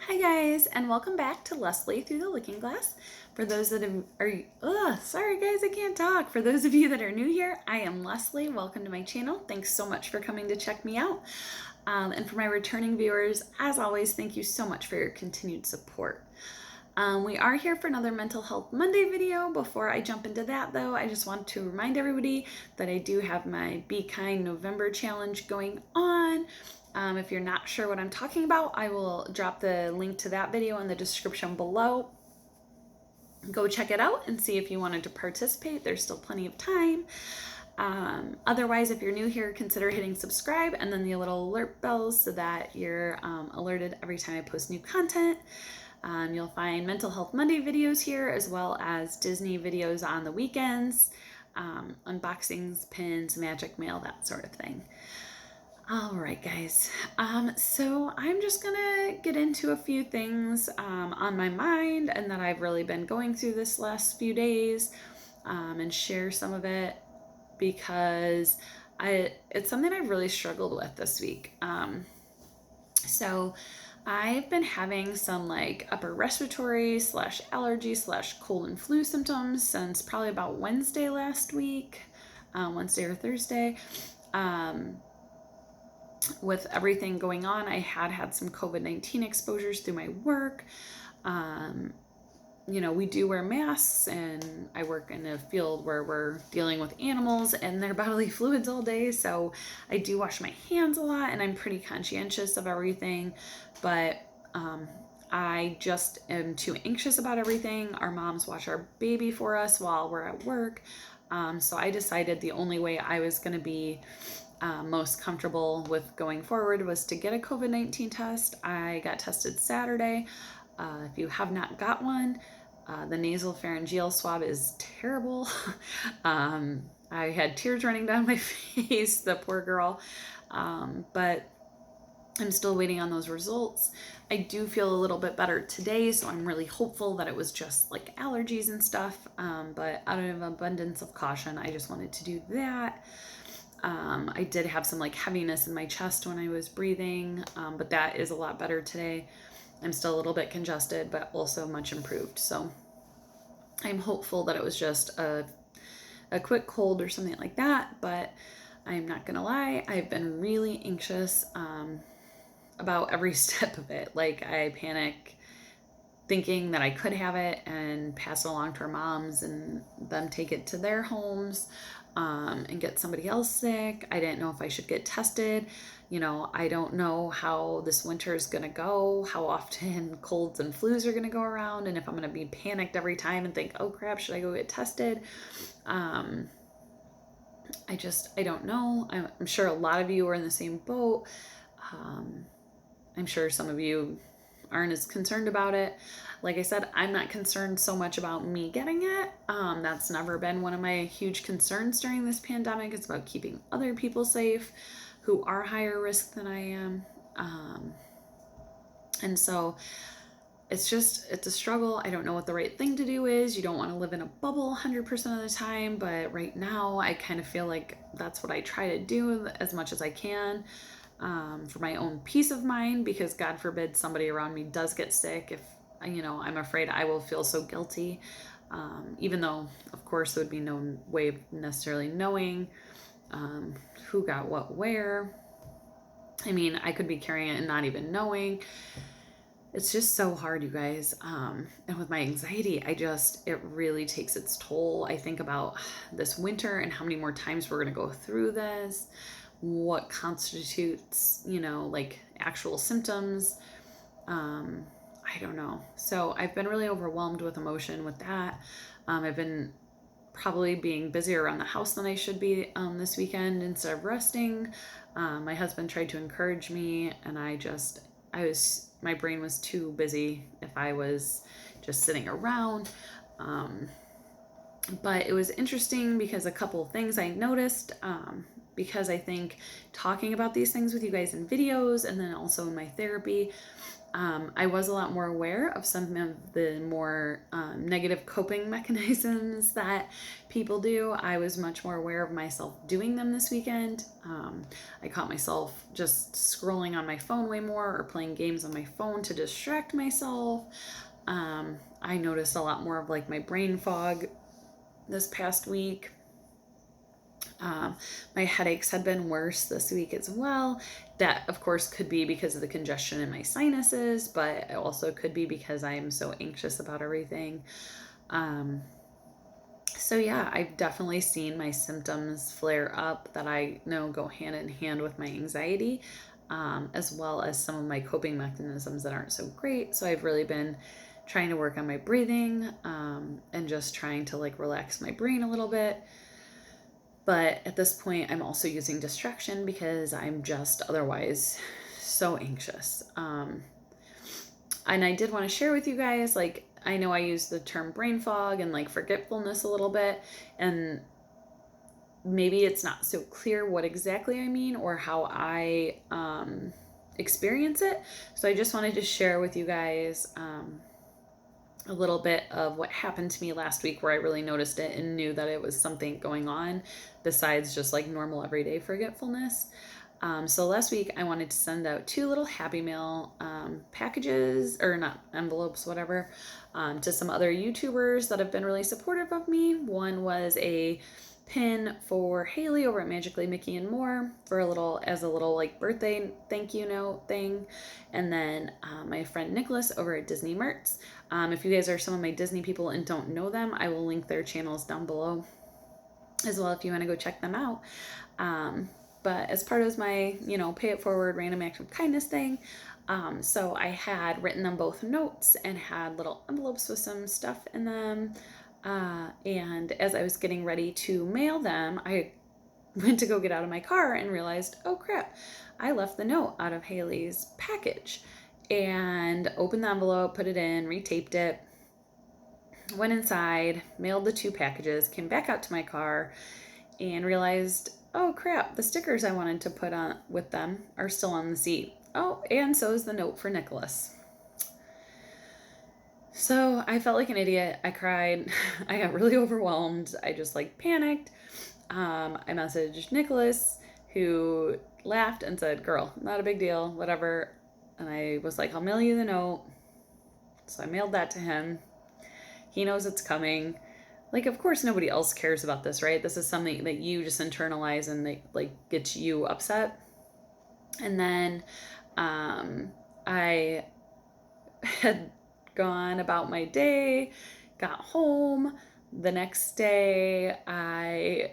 Hi guys, and welcome back to Leslie Through the Looking Glass. For those that sorry guys, I can't talk. For those of you that are new here, I am Leslie. Welcome to my channel. Thanks so much for coming to check me out. And for my returning viewers, as always, thank you so much for your continued support. We are here for another Mental Health Monday video. Before I jump into that though, I just want to remind everybody that I do have my Be Kind November challenge going on. If you're not sure what I'm talking about, I will drop the link to that video in the description below. Go check it out and see if you wanted to participate. There's still plenty of time. Otherwise, if you're new here, consider hitting subscribe and then the little alert bells so that you're alerted every time I post new content. You'll find Mental Health Monday videos here, as well as Disney videos on the weekends, unboxings, pins, magic mail, that sort of thing. All right, guys. So I'm just gonna get into a few things on my mind and that I've really been going through this last few days, and share some of it because it's something I've really struggled with this week. So I've been having some like upper respiratory / allergy / cold and flu symptoms since probably about Wednesday last week, Wednesday or Thursday. With everything going on, I had some COVID-19 exposures through my work. We do wear masks, and I work in a field where we're dealing with animals and their bodily fluids all day. So I do wash my hands a lot, and I'm pretty conscientious of everything. But I just am too anxious about everything. Our moms watch our baby for us while we're at work. So I decided the only way I was going to be most comfortable with going forward was to get a COVID-19 test. I got tested Saturday. If you have not got one, the nasal pharyngeal swab is terrible. I had tears running down my face, the poor girl. But I'm still waiting on those results. I do feel a little bit better today, so I'm really hopeful that it was just like allergies and stuff. But out of abundance of caution, I just wanted to do that. I did have some like heaviness in my chest when I was breathing, but that is a lot better today. I'm still a little bit congested, but also much improved. So I'm hopeful that it was just a quick cold or something like that, but I'm not gonna lie, I've been really anxious about every step of it. Like I panic thinking that I could have it and pass it along to our moms and them take it to their homes, and get somebody else sick. I didn't know if I should get tested. I don't know how this winter is going to go, how often colds and flus are going to go around, and if I'm going to be panicked every time and think, oh crap, should I go get tested? I don't know. I'm sure a lot of you are in the same boat. I'm sure some of you aren't as concerned about it. Like I said, I'm not concerned so much about me getting it. That's never been one of my huge concerns during this pandemic. It's about keeping other people safe who are higher risk than I am. And so it's a struggle. I don't know what the right thing to do is. You don't want to live in a bubble 100% of the time, but right now I kind of feel like that's what I try to do as much as I can. For my own peace of mind, because God forbid somebody around me does get sick. If I'm afraid I will feel so guilty, even though of course there would be no way of necessarily knowing who got what where. I mean, I could be carrying it and not even knowing. It's just so hard, you guys. And with my anxiety, it really takes its toll. I think about this winter and how many more times we're going to go through this, what constitutes, like actual symptoms. I don't know. So I've been really overwhelmed with emotion with that. I've been probably being busier around the house than I should be this weekend instead of resting. My husband tried to encourage me, and my brain was too busy if I was just sitting around. But it was interesting because a couple of things I noticed. because I think talking about these things with you guys in videos and then also in my therapy, I was a lot more aware of some of the more negative coping mechanisms that people do. I was much more aware of myself doing them this weekend. I caught myself just scrolling on my phone way more or playing games on my phone to distract myself. I noticed a lot more of like my brain fog this past week. My headaches had been worse this week as well. That, of course, could be because of the congestion in my sinuses, but it also could be because I am so anxious about everything. So, yeah, I've definitely seen my symptoms flare up that I know go hand in hand with my anxiety, as well as some of my coping mechanisms that aren't so great. So, I've really been trying to work on my breathing and just trying to like relax my brain a little bit. But at this point, I'm also using distraction because I'm just otherwise so anxious. And I did want to share with you guys, like, I know I use the term brain fog and like forgetfulness a little bit, and maybe it's not so clear what exactly I mean or how I experience it. So I just wanted to share with you guys a little bit of what happened to me last week where I really noticed it and knew that it was something going on besides just like normal everyday forgetfulness. So last week I wanted to send out 2 little Happy Meal packages, or not envelopes, whatever, to some other YouTubers that have been really supportive of me. One was a pin for Haley over at Magically Mickey and More for a little like birthday thank you note thing, and then my friend Nicholas over at Disney Mertz. If you guys are some of my Disney people and don't know them, I will link their channels down below as well if you want to go check them out. But as part of my, pay it forward random act of kindness thing, so I had written them both notes and had little envelopes with some stuff in them. And as I was getting ready to mail them, I went to go get out of my car and realized, oh crap, I left the note out of Haley's package. And opened the envelope, put it in, retaped it, went inside, mailed the 2 packages, came back out to my car, and realized, oh crap, the stickers I wanted to put on with them are still on the seat. Oh, and so is the note for Nicholas. So I felt like an idiot. I cried. I got really overwhelmed. I just like panicked. I messaged Nicholas, who laughed and said, girl, not a big deal, whatever. And I was like, I'll mail you the note. So I mailed that to him. He knows it's coming. Like, of course, nobody else cares about this, right? This is something that you just internalize and like gets you upset. And then I had gone about my day, got home. The next day, I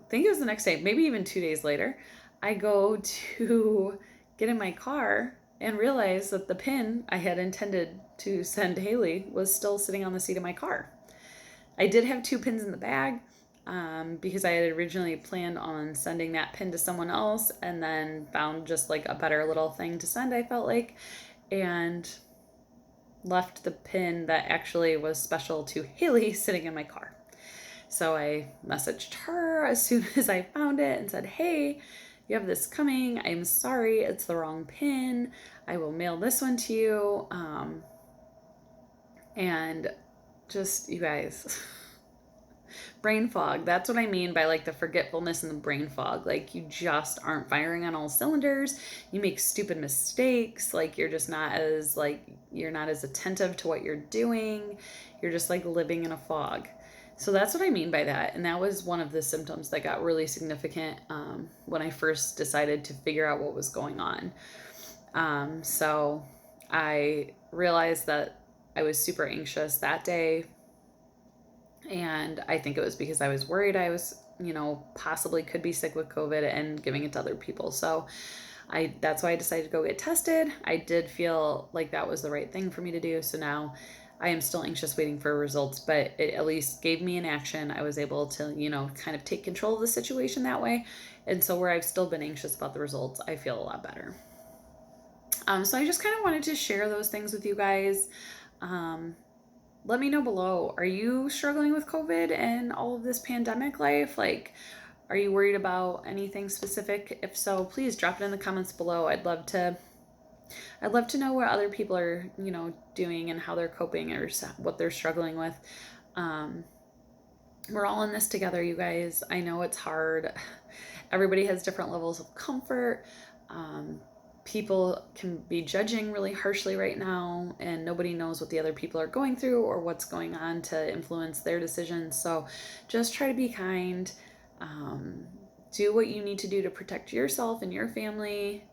think it was the next day, maybe even 2 days later, I go to get in my car and realize that the pin I had intended to send Haley was still sitting on the seat of my car. I did have 2 pins in the bag because I had originally planned on sending that pin to someone else and then found just like a better little thing to send, I felt like, and left the pin that actually was special to Haley sitting in my car. So I messaged her as soon as I found it and said, hey, you have this coming. I'm sorry, it's the wrong pin. I will mail this one to you. And just, you guys, brain fog. That's what I mean by like the forgetfulness and the brain fog. Like you just aren't firing on all cylinders. You make stupid mistakes. Like you're not as attentive to what you're doing. You're just like living in a fog. So that's what I mean by that. And that was one of the symptoms that got really significant when I first decided to figure out what was going on. So I realized that I was super anxious that day. And I think it was because I was worried I was, possibly could be sick with COVID and giving it to other people. So that's why I decided to go get tested. I did feel like that was the right thing for me to do. So now I am still anxious waiting for results, but it at least gave me an action. I was able to, kind of take control of the situation that way. And so where I've still been anxious about the results, I feel a lot better. So I just kind of wanted to share those things with you guys. Let me know below. Are you struggling with COVID and all of this pandemic life? Like, Are you worried about anything specific? If so, please drop it in the comments below. I'd love to know what other people are, doing and how they're coping or what they're struggling with. We're all in this together, you guys. I know it's hard. Everybody has different levels of comfort. People can be judging really harshly right now, and nobody knows what the other people are going through or what's going on to influence their decisions. So just try to be kind. Do what you need to do to protect yourself and your family.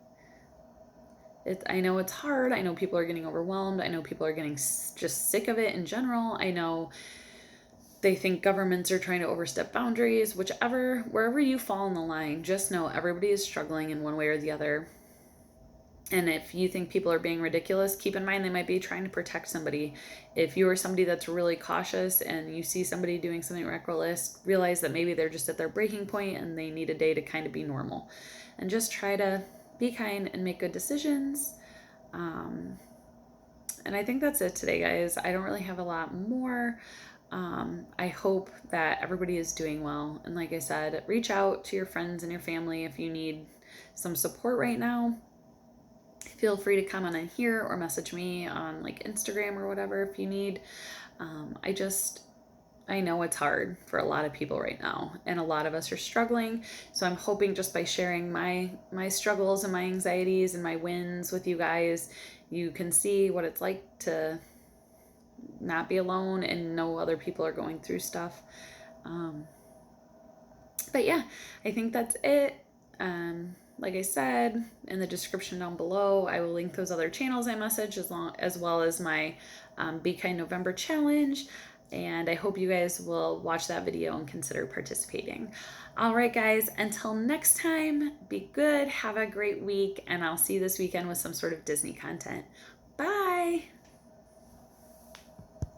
I know it's hard. I know people are getting overwhelmed. I know people are getting just sick of it in general. I know they think governments are trying to overstep boundaries. Wherever you fall in the line, just know everybody is struggling in one way or the other. And if you think people are being ridiculous, keep in mind they might be trying to protect somebody. If you are somebody that's really cautious and you see somebody doing something reckless, realize that maybe they're just at their breaking point and they need a day to kind of be normal. And just try to be kind and make good decisions. And I think that's it today, guys. I don't really have a lot more. I hope that everybody is doing well. And like I said, reach out to your friends and your family if you need some support right now. Feel free to comment on here or message me on like Instagram or whatever if you need. I know it's hard for a lot of people right now, and a lot of us are struggling. So I'm hoping just by sharing my struggles and my anxieties and my wins with you guys, you can see what it's like to not be alone and know other people are going through stuff. But yeah, I think that's it. Like I said, in the description down below, I will link those other channels I messaged as well as my Be Kind November challenge. And I hope you guys will watch that video and consider participating. All right, guys, until next time, be good, have a great week, and I'll see you this weekend with some sort of Disney content.